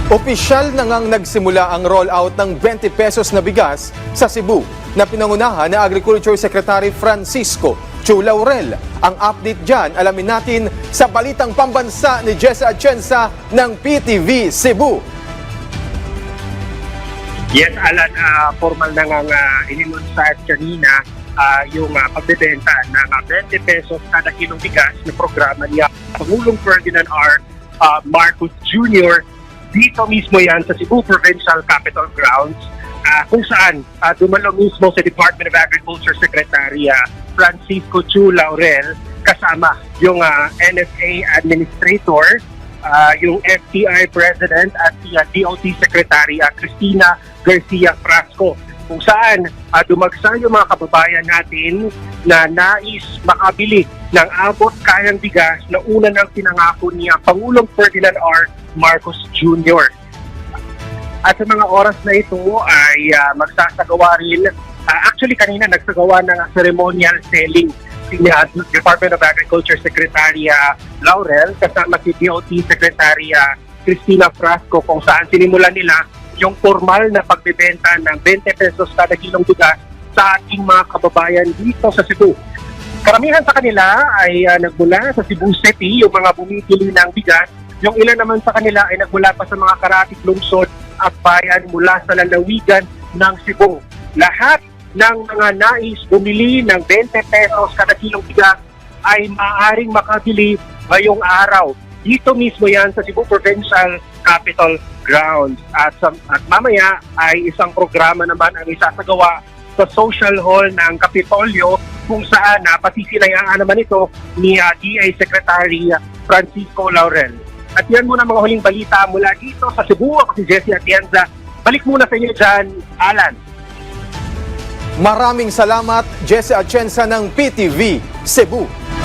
Opisyal na ngang nagsimula ang rollout ng 20 pesos na bigas sa Cebu na pinangunahan ni Agriculture Secretary Francisco Chu Laurel. Ang update dyan, alamin natin sa Balitang Pambansa ni Jessa Atienza ng PTV Cebu. Yes, Alan, formal na nga inilunsad kanina yung pagbebenta ng 20 pesos kada kilong bigas na programa ni Pangulong Ferdinand R. Marcos Jr. Dito mismo yan sa Cebu Provincial Capital Grounds kung saan dumalo mismo sa Department of Agriculture Secretary Francisco Chu Laurel kasama yung NFA Administrator, yung FTI President at si DOT Secretary Cristina Garcia Frasco, kung saan dumagsa yung mga kababayan natin na nais makabili ng abot kayang bigas na una nang pinangako ni Pangulong Ferdinand R. Marcos Jr. At sa mga oras na ito ay magsasagawa rin, actually kanina nagsagawa ng ceremonial selling si Department of Agriculture Secretary Laurel kasama si DOT Secretary Cristina Frasco, kung saan sinimulan nila yung formal na pagbebenta ng 20 pesos kada kilong bigas sa ating mga kababayan dito sa Cebu. Karamihan sa kanila ay nagmula sa Cebu City, yung mga bumibili ng bigas. Yung ilan naman sa kanila ay nagmula pa sa mga karatig lungsod at bayan mula sa lalawigan ng Cebu. Lahat ng mga nais bumili ng 20 pesos kada kilong bigas ay maaaring makabili ngayong araw. Dito mismo yan sa Cebu Provincial Capital Grounds. At mamaya ay isang programa naman ang isasagawa sa Social Hall ng Kapitolyo, kung saan pasisilayaan naman ito ni DA Secretary Francisco Laurel. At yan muna mga huling balita mula dito sa Cebu. Ako si Jesse Atienza. Balik muna sa inyo dyan, Alan. Maraming salamat, Jesse Atienza ng PTV Cebu.